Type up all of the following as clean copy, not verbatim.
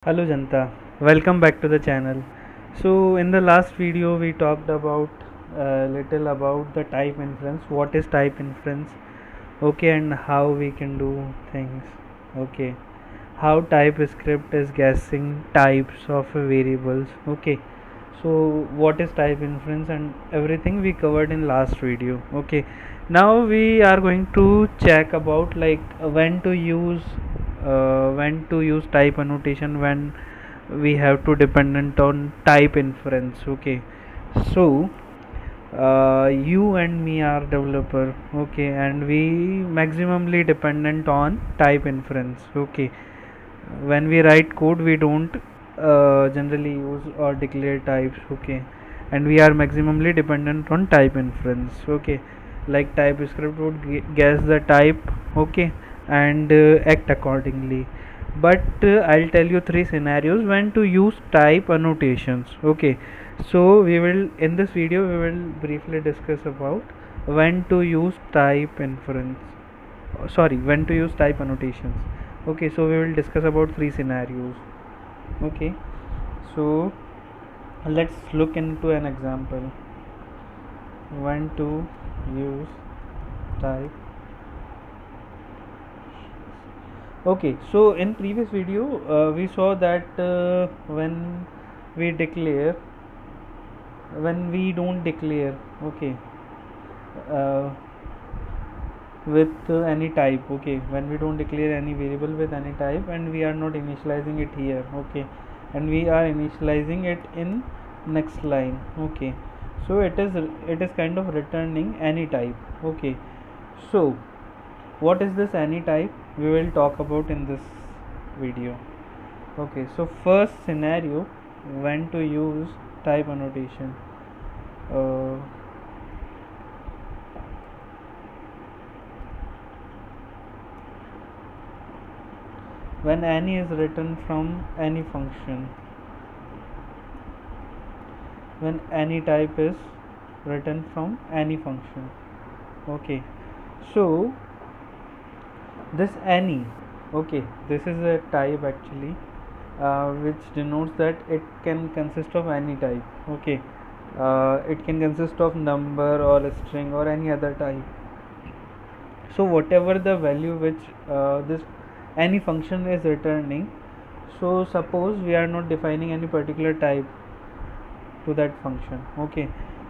Hello Janta, welcome back to the channel. So in the last video we talked about little about the type inference, what is type inference, okay, and how we can do things, okay, how TypeScript is guessing types of variables, okay. So what is type inference and everything we covered in last video, okay. Now we are going to check about like when to use type annotation when we have to dependent on type inference, okay. So you and me are developer, okay, and we maximally dependent on type inference, okay. When we write code we don't generally use or declare types, okay, and we are maximally dependent on type inference, okay. Like TypeScript would guess the type, okay, and act accordingly. But I'll tell you three scenarios when to use type annotations, okay. So we will in this video we will briefly discuss about when to use type inference, sorry, when to use type annotations, okay. So we will discuss about three scenarios, okay. So let's look into an example when to use type, okay. So in previous video we saw that we declare when we don't declare, okay, uh, with any type, okay, when we don't declare any variable with any type and we are not initializing it here, okay, and we are initializing it in next line, okay. So it is kind of returning any type, okay. So what is this any type we will talk about in this video, okay. So first scenario when to use type annotation, uh, when any is written from any function, when any type is written from any function, okay. So this any, okay, this is a type actually, which denotes that it can consist of any type, okay. It can consist of number or a string or any other type. So whatever the value which this any function is returning, so suppose we are not defining any particular type to that function, okay.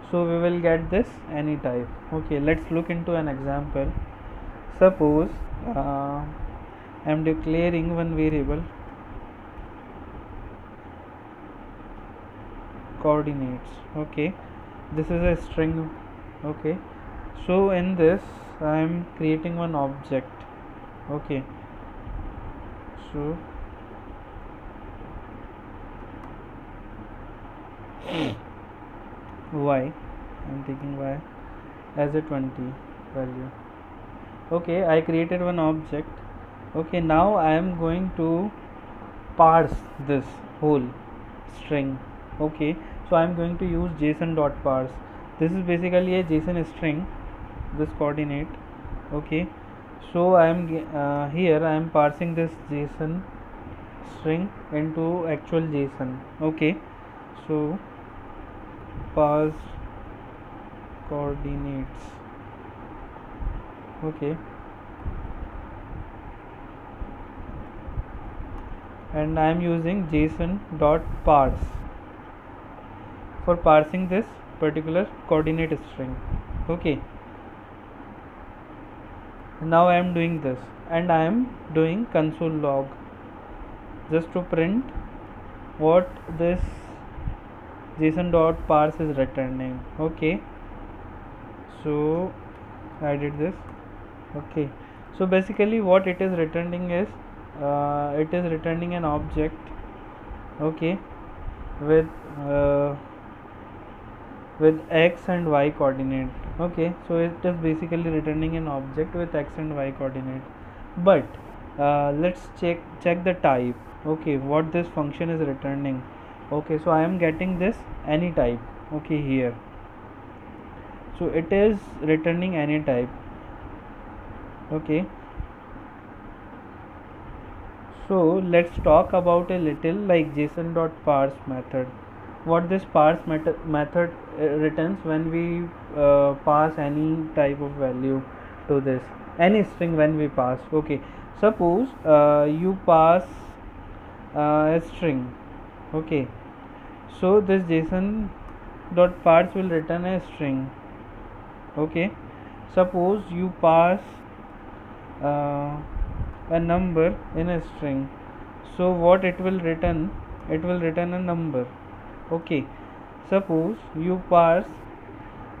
So we will get this any type, okay. Let's look into an example. Suppose uh, I am declaring one variable coordinates, okay. This is a string, okay. So in this I am creating one object, okay. So y, I'm taking y as a 20 value, okay. I created one object, okay. Now I am going to parse this whole string, okay. So I am going to use json dot parse. This is basically a json string, this coordinate, okay. So I am here I am parsing this json string into actual json, okay. So parse coordinates, okay, and I am using json dot parse for parsing this particular coordinate string, okay. Now I am doing this and I am doing console log just to print what this json dot parse is returning, okay. So I did this, okay. So basically what it is returning is it is returning an object, okay, with uh, with x and y coordinate, okay. So it is basically returning an object with x and y coordinate. But let's check the type, okay, what this function is returning, okay. So I am getting this any type, okay, here. So it is returning any type, okay. So let's talk about a little like json.parse method. What this parse method returns when we pass any type of value to this, any string when we pass. Okay, suppose you pass a string. Okay, so this json.parse will return a string. Okay, suppose you pass uh, a number in a string, so what it will return, it will return a number. Okay, suppose you pass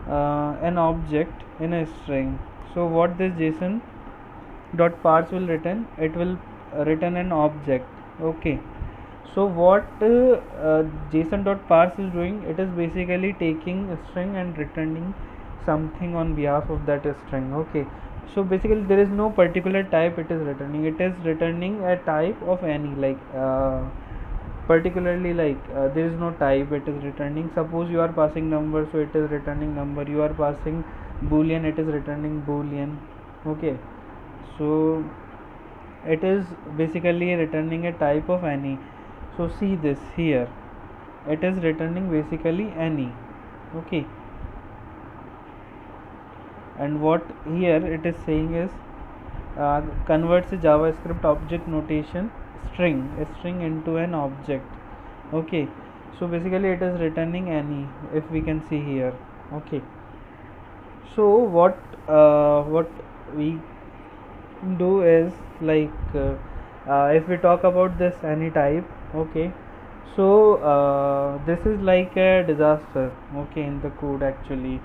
an object in a string, so what this json dot parse will return, it will return an object. Okay, so what json dot parse is doing, it is basically taking a string and returning something on behalf of that string. Okay, so basically there is no particular type it is returning, it is returning a type of any, like particularly like there is no type it is returning. Suppose you are passing number, so it is returning number. You are passing boolean, it is returning boolean. Okay, so it is basically returning a type of any. So see this here, it is returning basically any. Okay, and what here it is saying is converts a JavaScript object notation a string into an object. Okay, so basically it is returning any, if we can see here. Okay, so what we do is like if we talk about this any type. Okay, so this is like a disaster, okay, in the code actually.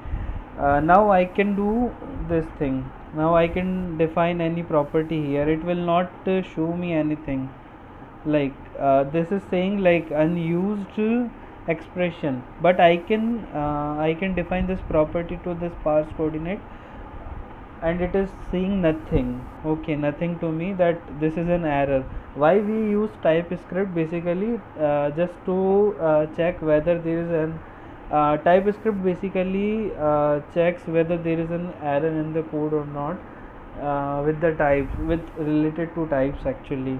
Now I can do this thing. Now I can define any property here, it will not show me anything. Like this is saying like unused expression, but I can define this property to this parse coordinate, and it is saying nothing. Okay, nothing to me, that this is an error. Why we use TypeScript? Basically just to check whether there is an TypeScript basically checks whether there is an error in the code or not with the types, with related to types actually.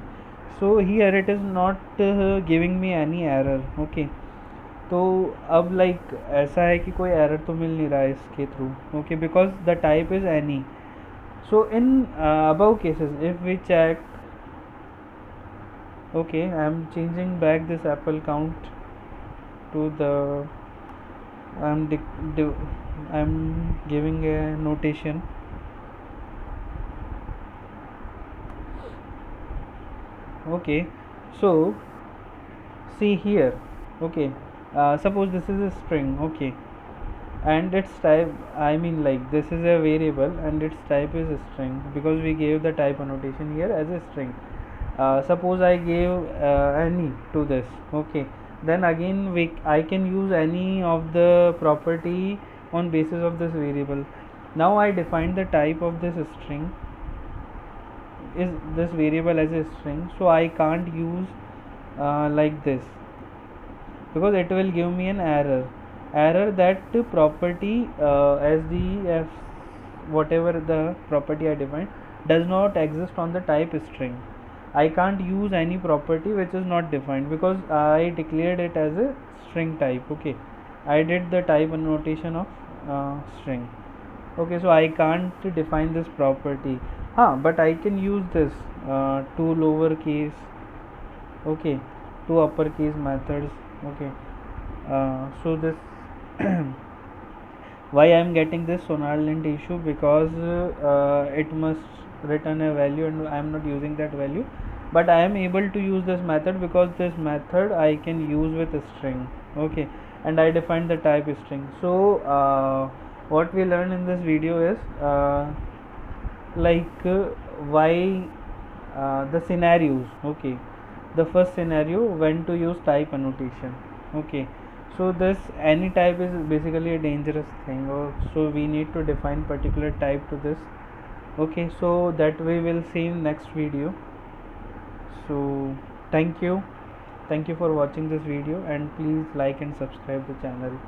So here it is not giving me any error. Okay, तो अब like ऐसा है कि कोई error तो मिल नहीं रहा है इसके through. Okay, because the type is any. So in above cases if we check, okay, I am changing back this apple count to the I'm giving a notation. Okay, so see here. Okay, suppose this is a string. Okay, and its type, I mean like this is a variable and its type is a string because we gave the type annotation here as a string. Suppose I gave any to this. Okay, then again I can use any of the property on basis of this variable. Now I define the type of this string is this variable as a string, so I can't use like this, because it will give me an error that property SDF, whatever the property I defined, does not exist on the type string. I can't use any property which is not defined because I declared it as a string type. Okay, I did the type annotation of string. Okay, so I can't define this property. But I can use this two lowercase, okay, two uppercase methods. Okay, so this why I am getting this SonarLint issue, because it must return a value and I am not using that value, but I am able to use this method because this method I can use with a string. Okay, and I defined the type string. So what we learned in this video is why the scenarios. Okay, the first scenario, when to use type annotation. Okay, so this any type is basically a dangerous thing, so we need to define particular type to this. Okay, so that we will see in next video. So thank you for watching this video, and please like and subscribe the channel.